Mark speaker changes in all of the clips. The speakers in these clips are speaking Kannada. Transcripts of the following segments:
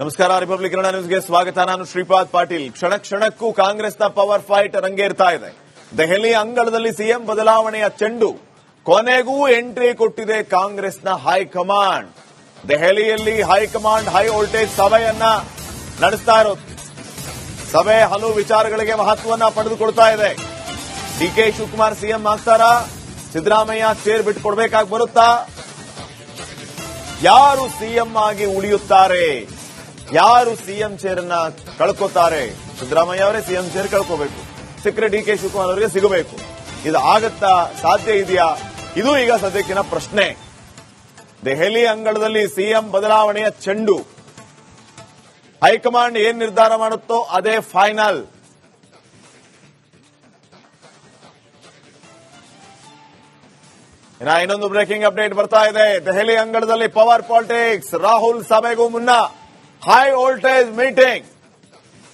Speaker 1: ನಮಸ್ಕಾರ. ರಿಪಬ್ಲಿಕ್ ಕನ್ನಡ ನ್ಯೂಸ್ಗೆ ಸ್ವಾಗತ. ನಾನು ಶ್ರೀಪಾದ್ ಪಾಟೀಲ್. ಕ್ಷಣ ಕ್ಷಣಕ್ಕೂ ಕಾಂಗ್ರೆಸ್ನ ಪವರ್ ಫೈಟ್ ರಂಗೇರ್ತಾ ಇದೆ. ದೆಹಲಿ ಅಂಗಳದಲ್ಲಿ ಸಿಎಂ ಬದಲಾವಣೆಯ ಚೆಂಡು. ಕೊನೆಗೂ ಎಂಟ್ರಿ ಕೊಟ್ಟಿದೆ ಕಾಂಗ್ರೆಸ್ನ ಹೈಕಮಾಂಡ್. ದೆಹಲಿಯಲ್ಲಿ ಹೈಕಮಾಂಡ್ ಹೈ ವೋಲ್ಟೇಜ್ ಸಭೆಯನ್ನ ನಡೆಸ್ತಾ ಇರೋದು. ಸಭೆ ಹಲವು ವಿಚಾರಗಳಿಗೆ ಮಹತ್ವವನ್ನ ಪಡೆದುಕೊಳ್ತಾ ಇದೆ. ಡಿಕೆ ಶಿವಕುಮಾರ್ ಸಿಎಂ ಆಗ್ತಾರಾ? ಸಿದ್ದರಾಮಯ್ಯ ಚೇರ್ ಬಿಟ್ಟುಕೊಡ್ಬೇಕಾಗಿ ಬರುತ್ತಾ? ಯಾರು ಸಿಎಂ ಆಗಿ ಉಳಿಯುತ್ತಾರೆ? ಯಾರು ಸಿಎಂ ಚೇರ್ ಅನ್ನ ಕಳ್ಕೋತಾರೆ? ಸಿದ್ದರಾಮಯ್ಯ ಅವರೇ ಸಿಎಂ ಚೇರ್ ಕಳ್ಕೋಬೇಕು, ಸಿಕ್ಕರೆ ಡಿಕೆ ಶಿವಕುಮಾರ್ ಅವರಿಗೆ ಸಿಗಬೇಕು. ಇದು ಆಗತ್ತಾ? ಸಾಧ್ಯ ಇದೆಯಾ? ಇದು ಈಗ ಸದ್ಯಕ್ಕಿನ ಪ್ರಶ್ನೆ. ದೆಹಲಿ ಅಂಗಳದಲ್ಲಿ ಸಿಎಂ ಬದಲಾವಣೆಯ ಚೆಂಡು. ಹೈಕಮಾಂಡ್ ಏನ್ ನಿರ್ಧಾರ ಮಾಡುತ್ತೋ ಅದೇ ಫೈನಲ್. ಇನ್ನೊಂದು ಬ್ರೇಕಿಂಗ್ ಅಪ್ಡೇಟ್ ಬರ್ತಾ ಇದೆ. ದೆಹಲಿ ಅಂಗಳದಲ್ಲಿ ಪವರ್ ಪಾಲಿಟಿಕ್ಸ್. ರಾಹುಲ್ ಸಭೆಗೂ ಮುನ್ನ ಹೈ ವೋಲ್ಟೇಜ್ ಮೀಟಿಂಗ್.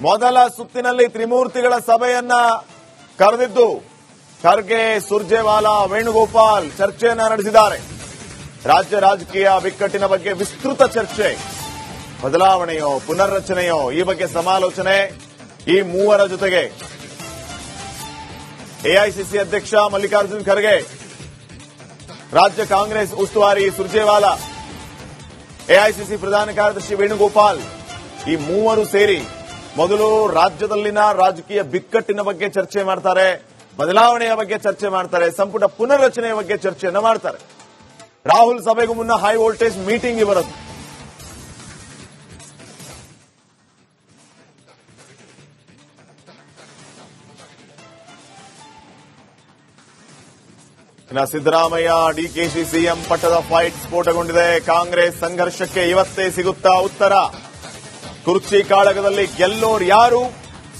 Speaker 1: ಮೊದಲ ಸುತ್ತಿನಲ್ಲಿ ತ್ರಿಮೂರ್ತಿಗಳ ಸಭೆಯನ್ನ ಕರೆದಿದ್ದು ಖರ್ಗೆ, ಸುರ್ಜೇವಾಲಾ, ವೇಣುಗೋಪಾಲ್ ಚರ್ಚೆಯನ್ನ ನಡೆಸಿದ್ದಾರೆ. ರಾಜ್ಯ ರಾಜಕೀಯ ಬಿಕ್ಕಟ್ಟಿನ ಬಗ್ಗೆ ವಿಸ್ತೃತ ಚರ್ಚೆ. ಬದಲಾವಣೆಯೋ ಪುನರ್ರಚನೆಯೋ ಈ ಬಗ್ಗೆ ಸಮಾಲೋಚನೆ. ಈ ಮೂವರ ಜೊತೆಗೆ ಎಐಸಿಸಿ ಅಧ್ಯಕ್ಷ ಮಲ್ಲಿಕಾರ್ಜುನ್ ಖರ್ಗೆ, ರಾಜ್ಯ ಕಾಂಗ್ರೆಸ್ ಉಸ್ತುವಾರಿ ಸುರ್ಜೇವಾಲಾ, ಎಐಸಿಸಿ ಪ್ರಧಾನ ಕಾರ್ಯದರ್ಶಿ ವೇಣುಗೋಪಾಲ್, ಈ ಮೂವರು ಸೇರಿ ಮೊದಲು ರಾಜ್ಯದಲ್ಲಿನ ರಾಜಕೀಯ ಬಿಕ್ಕಟ್ಟಿನ ಬಗ್ಗೆ ಚರ್ಚೆ ಮಾಡ್ತಾರೆ, ಬದಲಾವಣೆಯ ಬಗ್ಗೆ ಚರ್ಚೆ ಮಾಡ್ತಾರೆ, ಸಂಪುಟ ಪುನರ್ರಚನೆಯ ಬಗ್ಗೆ ಚರ್ಚೆಯನ್ನ ಮಾಡ್ತಾರೆ. ರಾಹುಲ್ ಸಭೆಗೂ ಮುನ್ನ ಹೈ ವೋಲ್ಟೇಜ್ ಮೀಟಿಂಗ್ ಇವರದ್ದು. ಇನ್ನು ಸಿದ್ದರಾಮಯ್ಯ ಡಿಕೆಶಿ ಸಿಎಂ ಪಟ್ಟದ ಫೈಟ್ ಸ್ಫೋಟಗೊಂಡಿದೆ. ಕಾಂಗ್ರೆಸ್ ಸಂಘರ್ಷಕ್ಕೆ ಇವತ್ತೇ ಸಿಗುತ್ತಾ ಉತ್ತರ? ಕುರ್ಚಿ ಕಾಳಗದಲ್ಲಿ ಗೆಲ್ಲೋರು ಯಾರು,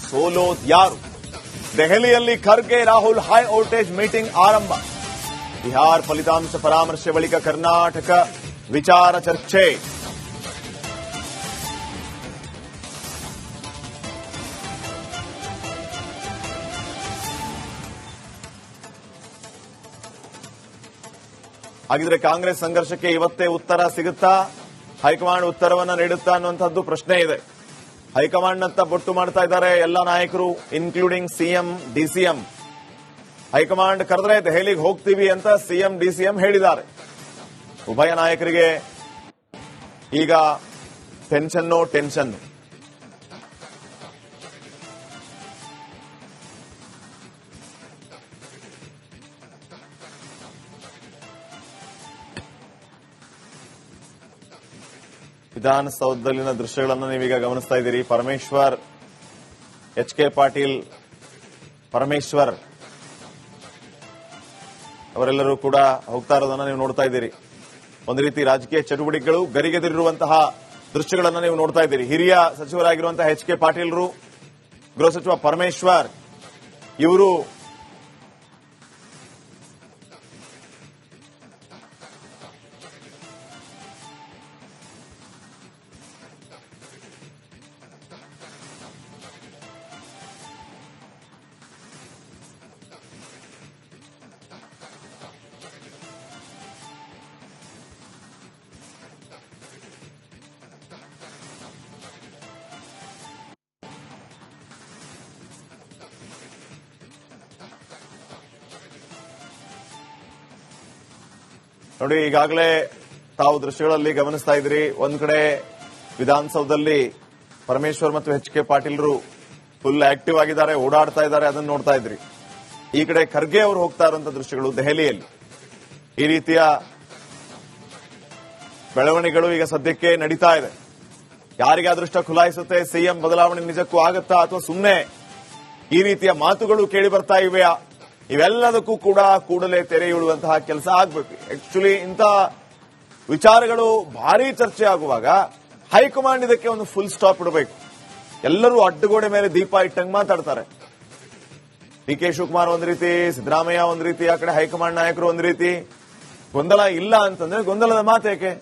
Speaker 1: ಸೋಲೋದ್ ಯಾರು? ದೆಹಲಿಯಲ್ಲಿ Kharge Rahul high voltage meeting ಆರಂಭ. ಬಿಹಾರ್ ಫಲಿತಾಂಶ ಪರಾಮರ್ಶೆ ಬಳಿಕ ಕರ್ನಾಟಕ ವಿಚಾರ ಚರ್ಚೆ. ಹಾಗಿದ್ರೆ ಕಾಂಗ್ರೆಸ್ ಸಂಘರ್ಷಕ್ಕೆ ಇವತ್ತೇ ಉತ್ತರ ಸಿಗುತ್ತಾ? ಹೈಕಮಾಂಡ್ ಉತ್ತರವನ್ನ ನೀಡುತ್ತಾ ಅನ್ನುವಂಥದ್ದು ಪ್ರಶ್ನೆ ಇದೆ. ಹೈಕಮಾಂಡ್ನತ್ತ ಬೊಟ್ಟು ಮಾಡ್ತಾ ಇದ್ದಾರೆ ಎಲ್ಲ ನಾಯಕರು, ಇನ್ಕ್ಲೂಡಿಂಗ್ ಸಿಎಂ, ಡಿಸಿಎಂ. ಹೈಕಮಾಂಡ್ ಕರೆದ್ರೆ ದೆಹಲಿಗೆ ಹೋಗ್ತೀವಿ ಅಂತ ಸಿಎಂ, ಡಿಸಿಎಂ ಹೇಳಿದ್ದಾರೆ. ಉಭಯ ನಾಯಕರಿಗೆ ಈಗ ಟೆನ್ಷನ್. ವಿಧಾನಸೌಧದಲ್ಲಿನ ದೃಶ್ಯಗಳನ್ನು ನೀವೀಗ ಗಮನಿಸ್ತಾ ಇದ್ದೀರಿ. ಪರಮೇಶ್ವರ್, ಎಚ್.ಕೆ. ಪಾಟೀಲ್, ಪರಮೇಶ್ವರ್ ಅವರೆಲ್ಲರೂ ಕೂಡ ಹೋಗ್ತಾ ಇರೋದನ್ನ ನೀವು ನೋಡ್ತಾ ಇದ್ದೀರಿ. ಒಂದು ರೀತಿ ರಾಜಕೀಯ ಚಟುವಟಿಕೆಗಳು ಗರಿಗೆದರಿರುವಂತಹ ದೃಶ್ಯಗಳನ್ನು ನೀವು ನೋಡ್ತಾ ಇದ್ದೀರಿ. ಹಿರಿಯ ಸಚಿವರಾಗಿರುವಂತಹ ಎಚ್.ಕೆ. ಪಾಟೀಲ್ರು, ಗೃಹ ಸಚಿವ ಪರಮೇಶ್ವರ್ ಇವರು ನೋಡಿ, ಈಗಾಗಲೇ ತಾವು ದೃಶ್ಯಗಳಲ್ಲಿ ಗಮನಿಸ್ತಾ ಇದ್ರಿ. ಒಂದ್ ಕಡೆ ವಿಧಾನಸೌಧದಲ್ಲಿ ಪರಮೇಶ್ವರ್ ಮತ್ತು ಎಚ್.ಕೆ. ಪಾಟೀಲ್ರು ಫುಲ್ ಆಕ್ಟಿವ್ ಆಗಿದ್ದಾರೆ, ಓಡಾಡ್ತಾ ಇದ್ದಾರೆ, ಅದನ್ನು ನೋಡ್ತಾ ಇದ್ರಿ. ಈ ಕಡೆ ಖರ್ಗೆ ಅವರು ಹೋಗ್ತಾ ಇರುವಂತಹ ದೃಶ್ಯಗಳು ದೆಹಲಿಯಲ್ಲಿ. ಈ ರೀತಿಯ ಬೆಳವಣಿಗೆಗಳು ಈಗ ಸದ್ಯಕ್ಕೆ ನಡೀತಾ ಇದೆ. ಯಾರಿಗೆ ಅದೃಷ್ಟ ಖುಲಾಯಿಸುತ್ತೆ? ಸಿಎಂ ಬದಲಾವಣೆ ನಿಜಕ್ಕೂ ಆಗತ್ತಾ ಅಥವಾ ಸುಮ್ಮನೆ ಈ ರೀತಿಯ ಮಾತುಗಳು ಕೇಳಿ ಬರ್ತಾ ಇವೆಯಾ? ಇವೆಲ್ಲದಕ್ಕೂ ಕೂಡ ಕೂಡಲೇ ತೆರೆ ಇಡುವಂತಹ ಕೆಲಸ ಆಗಬೇಕು. ಆಕ್ಚುಲಿ ಇಂಥ ವಿಚಾರಗಳು ಭಾರಿ ಚರ್ಚೆ ಆಗುವಾಗ ಹೈಕಮಾಂಡ್ ಇದಕ್ಕೆ ಒಂದು ಫುಲ್ ಸ್ಟಾಪ್ ಇಡಬೇಕು. ಎಲ್ಲರೂ ಅಡ್ಡಗೋಡೆ ಮೇಲೆ ದೀಪ ಇಟ್ಟಂಗೆ ಮಾತಾಡ್ತಾರೆ. ಡಿಕೆ ಶಿವಕುಮಾರ್ ಒಂದು ರೀತಿ, ಸಿದ್ದರಾಮಯ್ಯ ಒಂದು ರೀತಿ, ಆ ಕಡೆ ಹೈಕಮಾಂಡ್ ನಾಯಕರು ಒಂದು ರೀತಿ. ಗೊಂದಲ ಇಲ್ಲ ಅಂತಂದ್ರೆ ಗೊಂದಲದ ಮಾತೇಕೆ?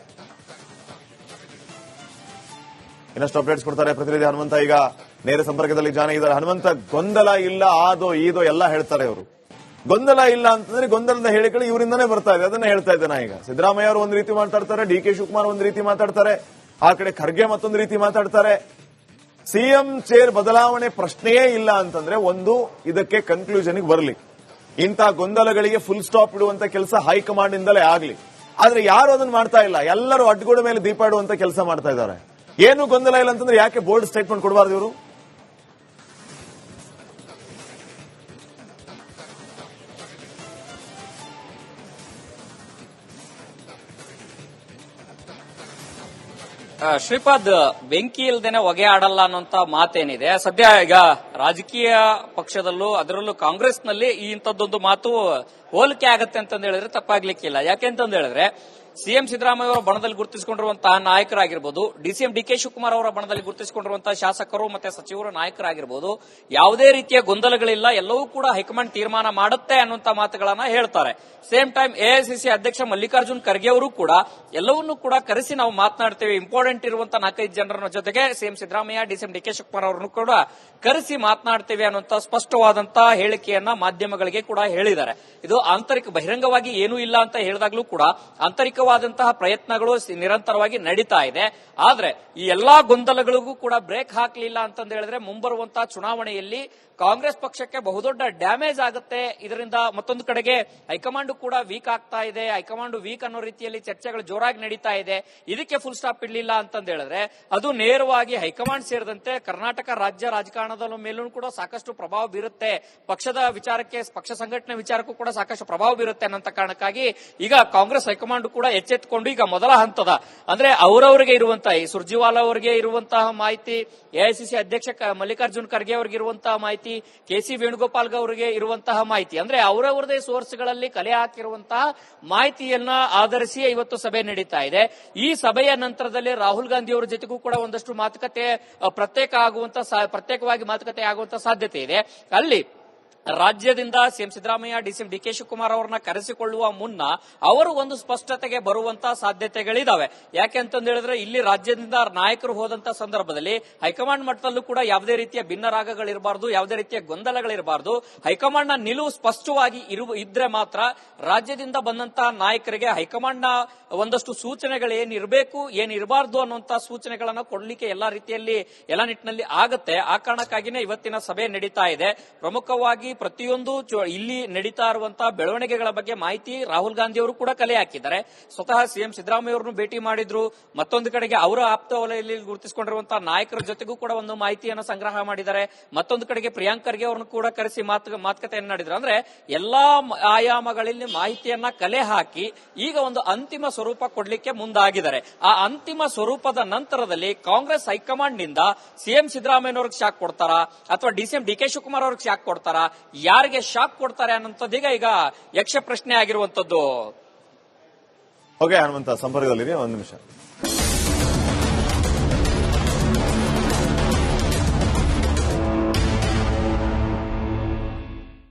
Speaker 1: ಇನ್ನಷ್ಟು ಅಪ್ಡೇಟ್ಸ್ ಕೊಡ್ತಾರೆ ಪ್ರತಿನಿಧಿ ಹನುಮಂತ. ಈಗ ನೇರ ಸಂಪರ್ಕದಲ್ಲಿ ಜಾನ ಇದ್ದಾರೆ. ಹನುಮಂತ, ಗೊಂದಲ ಇಲ್ಲ, ಆದೋ ಈದೋ ಎಲ್ಲ ಹೇಳ್ತಾರೆ ಅವರು. ಗೊಂದಲ ಇಲ್ಲ ಅಂತಂದ್ರೆ ಗೊಂದಲದ ಹೇಳಿಕೆಗಳು ಇವರಿಂದನೇ ಬರ್ತಾ ಇದೆ. ಅದನ್ನ ಹೇಳ್ತಾ ಇದ್ದೇನೆ. ಈಗ ಸಿದ್ದರಾಮಯ್ಯ ಅವರು ಒಂದು ರೀತಿ ಮಾತಾಡ್ತಾರೆ, ಡಿಕೆ ಶಿವಕುಮಾರ್ ಒಂದು ರೀತಿ ಮಾತಾಡ್ತಾರೆ, ಆ ಕಡೆ ಖರ್ಗೆ ಮತ್ತೊಂದು ರೀತಿ ಮಾತಾಡ್ತಾರೆ. ಸಿಎಂ ಚೇರ್ ಬದಲಾವಣೆ ಪ್ರಶ್ನೆಯೇ ಇಲ್ಲ ಅಂತಂದ್ರೆ ಒಂದು ಇದಕ್ಕೆ ಕನ್ಕ್ಲೂಷನ್ಗೆ ಬರಲಿ. ಇಂಥ ಗೊಂದಲಗಳಿಗೆ ಫುಲ್ ಸ್ಟಾಪ್ ಇಡುವಂತ ಕೆಲಸ ಹೈಕಮಾಂಡ್ ಇಂದಲೇ ಆಗ್ಲಿ. ಆದ್ರೆ ಯಾರು ಅದನ್ನ ಮಾಡ್ತಾ ಇಲ್ಲ. ಎಲ್ಲರೂ ಅಡ್ಗೋಡ ಮೇಲೆ ದೀಪ ಇಡುವಂತ ಕೆಲಸ ಮಾಡ್ತಾ ಇದ್ದಾರೆ. ಏನು ಗೊಂದಲ ಇಲ್ಲ ಅಂತಂದ್ರೆ ಯಾಕೆ ಬೋಲ್ಡ್ ಸ್ಟೇಟ್ಮೆಂಟ್ ಕೊಡಬಾರ್ದು ಇವರು?
Speaker 2: ಶ್ರೀಪಾದ್, ಬೆಂಕಿ ಇಲ್ದೇನೆ ಹೊಗೆ ಆಡಲ್ಲ ಅನ್ನೋಂತ ಮಾತೇನಿದೆ. ಸದ್ಯ ಈಗ ರಾಜಕೀಯ ಪಕ್ಷದಲ್ಲೂ ಅದರಲ್ಲೂ ಕಾಂಗ್ರೆಸ್ನಲ್ಲಿ ಇಂಥದ್ದೊಂದು ಮಾತು ಹೋಲಿಕೆ ಆಗತ್ತೆ ಅಂತಂದು ಹೇಳಿದ್ರೆ ತಪ್ಪಾಗ್ಲಿಕ್ಕಿಲ್ಲ. ಯಾಕೆಂತಂದು ಹೇಳಿದ್ರೆ ಸಿಎಂ ಸಿದ್ದರಾಮಯ್ಯ ಅವರ ಬಣದಲ್ಲಿ ಗುರುತಿಸಿಕೊಂಡಿರುವಂತಹ ನಾಯಕರಾಗಿರ್ಬೋದು, ಡಿಸಿಎಂ ಡಿಕೆ ಶಿವಕುಮಾರ್ ಅವರ ಬಣದಲ್ಲಿ ಗುರುತಿಸಿಕೊಂಡಿರುವಂತಹ ಶಾಸಕರು ಮತ್ತೆ ಸಚಿವರು ನಾಯಕರಾಗಿರ್ಬೋದು, ಯಾವುದೇ ರೀತಿಯ ಗೊಂದಲಗಳಿಲ್ಲ, ಎಲ್ಲವೂ ಕೂಡ ಹೈಕಮಾಂಡ್ ತೀರ್ಮಾನ ಮಾಡುತ್ತೆ ಅನ್ನುವಂತ ಮಾತುಗಳನ್ನ ಹೇಳ್ತಾರೆ. ಸೇಮ್ ಟೈಮ್ ಎಐಸಿಸಿ ಅಧ್ಯಕ್ಷ ಮಲ್ಲಿಕಾರ್ಜುನ್ ಖರ್ಗೆ ಅವರು ಕೂಡ ಎಲ್ಲವನ್ನೂ ಕೂಡ ಕರೆಸಿ ನಾವು ಮಾತನಾಡ್ತೇವೆ, ಇಂಪಾರ್ಟೆಂಟ್ ಇರುವಂತಹ 4-5 ಜನರ ಜೊತೆಗೆ CM Siddaramaiah, DCM DK Shivakumar ಅವರನ್ನು ಕೂಡ ಕರೆಸಿ ಮಾತನಾಡ್ತೇವೆ ಅನ್ನುವಂತ ಸ್ಪಷ್ಟವಾದಂತಹ ಹೇಳಿಕೆಯನ್ನ ಮಾಧ್ಯಮಗಳಿಗೆ ಕೂಡ ಹೇಳಿದ್ದಾರೆ. ಇದು ಆಂತರಿಕ, ಬಹಿರಂಗವಾಗಿ ಏನೂ ಇಲ್ಲ ಅಂತ ಹೇಳಿದಾಗ್ಲೂ ಕೂಡ ಆಂತರಿಕವಾದಂತಹ ಪ್ರಯತ್ನಗಳು ನಿರಂತರವಾಗಿ ನಡೀತಾ ಇದೆ. ಆದ್ರೆ ಈ ಎಲ್ಲಾ ಗೊಂದಲಗಳಿಗೂ ಕೂಡ ಬ್ರೇಕ್ ಹಾಕಲಿಲ್ಲ ಅಂತಂದು ಹೇಳಿದ್ರೆ ಮುಂಬರುವಂತಹ ಚುನಾವಣೆಯಲ್ಲಿ ಕಾಂಗ್ರೆಸ್ ಪಕ್ಷಕ್ಕೆ ಬಹುದೊಡ್ಡ ಡ್ಯಾಮೇಜ್ ಆಗುತ್ತೆ. ಇದರಿಂದ ಮತ್ತೊಂದು ಕಡೆಗೆ ಹೈಕಮಾಂಡ್ ಕೂಡ ವೀಕ್ ಆಗ್ತಾ ಇದೆ. ಹೈಕಮಾಂಡ್ ವೀಕ್ ಅನ್ನೋ ರೀತಿಯಲ್ಲಿ ಚರ್ಚೆಗಳು ಜೋರಾಗಿ ನಡೀತಾ ಇದೆ. ಇದಕ್ಕೆ ಫುಲ್ ಸ್ಟಾಪ್ ಇಡಲಿಲ್ಲ ಅಂತಂದು ಹೇಳಿದ್ರೆ ಅದು ನೇರವಾಗಿ ಹೈಕಮಾಂಡ್ ಸೇರಿದಂತೆ ಕರ್ನಾಟಕ ರಾಜ್ಯ ರಾಜಕಾರಣದ ಮೇಲೂ ಕೂಡ ಸಾಕಷ್ಟು ಪ್ರಭಾವ ಬೀರುತ್ತೆ. ಪಕ್ಷದ ವಿಚಾರಕ್ಕೆ, ಪಕ್ಷ ಸಂಘಟನೆ ವಿಚಾರಕ್ಕೂ ಕೂಡ ಸಾಕಷ್ಟು ಪ್ರಭಾವ ಬೀರುತ್ತೆ ಅನ್ನೋ ಕಾರಣಕ್ಕಾಗಿ ಈಗ ಕಾಂಗ್ರೆಸ್ ಹೈಕಮಾಂಡ್ ಕೂಡ ಎಚ್ಚೆತ್ತುಕೊಂಡು ಈಗ ಮೊದಲ ಹಂತದ ಅಂದ್ರೆ ಅವರವರಿಗೆ ಇರುವಂತಹ ಸುರ್ಜಿವಾಲಾ ಅವರಿಗೆ ಇರುವಂತಹ ಮಾಹಿತಿ, ಎಐಸಿಸಿ ಅಧ್ಯಕ್ಷ ಮಲ್ಲಿಕಾರ್ಜುನ್ ಖರ್ಗೆ ಅವರಿಗೆ ಇರುವಂತಹ ಮಾಹಿತಿ, ಕೆಸಿ ವೇಣುಗೋಪಾಲ್ ಅವರಿಗೆ ಇರುವಂತಹ ಮಾಹಿತಿ, ಅಂದ್ರೆ ಅವರವರದೇ ಸೋರ್ಸ್ಗಳಲ್ಲಿ ಕಲೆ ಹಾಕಿರುವಂತಹ ಮಾಹಿತಿಯನ್ನ ಆಧರಿಸಿ ಇವತ್ತು ಸಭೆ ನಡೀತಾ ಇದೆ. ಈ ಸಭೆಯ ನಂತರದಲ್ಲಿ ರಾಹುಲ್ ಗಾಂಧಿ ಅವರ ಜೊತೆಗೂ ಕೂಡ ಒಂದಷ್ಟು ಮಾತುಕತೆ ಪ್ರತ್ಯೇಕವಾಗಿ ಮಾತುಕತೆ ಆಗುವಂತ ಸಾಧ್ಯತೆ ಇದೆ. ಅಲ್ಲಿ ರಾಜ್ಯದಿಂದ CM Siddaramaiah, DCM DK Shivakumar ಅವರನ್ನ ಕರೆಸಿಕೊಳ್ಳುವ ಮುನ್ನ ಅವರು ಒಂದು ಸ್ಪಷ್ಟತೆಗೆ ಬರುವಂತಹ ಸಾಧ್ಯತೆಗಳಿದಾವೆ. ಯಾಕೆ ಅಂತಂದು ಹೇಳಿದ್ರೆ ಇಲ್ಲಿ ರಾಜ್ಯದಿಂದ ನಾಯಕರು ಹೋದಂತ ಸಂದರ್ಭದಲ್ಲಿ ಹೈಕಮಾಂಡ್ ಮಟ್ಟದಲ್ಲೂ ಕೂಡ ಯಾವುದೇ ರೀತಿಯ ಭಿನ್ನರಾಗಗಳಿರಬಾರದು, ಯಾವುದೇ ರೀತಿಯ ಗೊಂದಲಗಳಿರಬಾರದು. ಹೈಕಮಾಂಡ್ ನ ನಿಲುವು ಸ್ಪಷ್ಟವಾಗಿ ಇದ್ರೆ ಮಾತ್ರ ರಾಜ್ಯದಿಂದ ಬಂದಂತಹ ನಾಯಕರಿಗೆ ಹೈಕಮಾಂಡ್ ನ ಒಂದಷ್ಟು ಸೂಚನೆಗಳು ಏನಿರಬೇಕು, ಏನಿರಬಾರದು ಅನ್ನುವಂತ ಸೂಚನೆಗಳನ್ನ ಕೊಡ್ಲಿಕ್ಕೆ ಎಲ್ಲಾ ರೀತಿಯಲ್ಲಿ, ಎಲ್ಲಾ ನಿಟ್ಟಿನಲ್ಲಿ ಆಗತ್ತೆ. ಆ ಕಾರಣಕ್ಕಾಗಿನೇ ಇವತ್ತಿನ ಸಭೆ ನಡೀತಾ ಇದೆ. ಪ್ರಮುಖವಾಗಿ ಪ್ರತಿಯೊಂದು ಇಲ್ಲಿ ನಡೀತಾ ಇರುವಂತಹ ಬೆಳವಣಿಗೆಗಳ ಬಗ್ಗೆ ಮಾಹಿತಿ ರಾಹುಲ್ ಗಾಂಧಿ ಅವರು ಕೂಡ ಕಲೆ ಹಾಕಿದ್ದಾರೆ. ಸ್ವತಃ ಸಿಎಂ ಸಿದ್ದರಾಮಯ್ಯ ಅವರನ್ನು ಭೇಟಿ ಮಾಡಿದ್ರು. ಮತ್ತೊಂದು ಕಡೆಗೆ ಅವರ ಆಪ್ತ ವಲಯದಲ್ಲಿ ಗುರುತಿಸಿಕೊಂಡಿರುವಂತಹ ನಾಯಕರ ಜೊತೆಗೂ ಕೂಡ ಒಂದು ಮಾಹಿತಿಯನ್ನು ಸಂಗ್ರಹ ಮಾಡಿದ್ದಾರೆ. ಮತ್ತೊಂದು ಕಡೆಗೆ ಪ್ರಿಯಾಂಕ್ ಖರ್ಗೆ ಅವರನ್ನು ಕೂಡ ಕರೆಸಿ ಮಾತುಕತೆಯನ್ನು ನಡೆದ್ರು. ಅಂದ್ರೆ ಎಲ್ಲಾ ಆಯಾಮಗಳಲ್ಲಿ ಮಾಹಿತಿಯನ್ನ ಕಲೆ ಹಾಕಿ ಈಗ ಒಂದು ಅಂತಿಮ ಸ್ವರೂಪ ಕೊಡ್ಲಿಕ್ಕೆ ಮುಂದಾಗಿದ್ದಾರೆ. ಆ ಅಂತಿಮ ಸ್ವರೂಪದ ನಂತರದಲ್ಲಿ ಕಾಂಗ್ರೆಸ್ ಹೈಕಮಾಂಡ್ ನಿಂದ ಸಿಎಂ ಸಿದ್ದರಾಮಯ್ಯನವ್ರಿಗೆ ಶಾಕ್ ಕೊಡ್ತಾರಾ ಅಥವಾ ಡಿಸಿಎಂ ಡಿಕೆ ಶಿವಕುಮಾರ್ ಅವ್ರಿಗೆ ಶಾಕ್ ಕೊಡ್ತಾರಾ, ಯಾರಿಗೆ ಶಾಕ್ ಕೊಡ್ತಾರೆ ಅನ್ನೋಂಥದ್ದೀಗ ಈಗ ಯಕ್ಷ ಪ್ರಶ್ನೆ ಆಗಿರುವಂತದ್ದು.
Speaker 1: ಓಕೆ, ಹನುಮಂತ ಸಂಪರ್ಕದಲ್ಲಿದೆ, ಒಂದು ನಿಮಿಷ.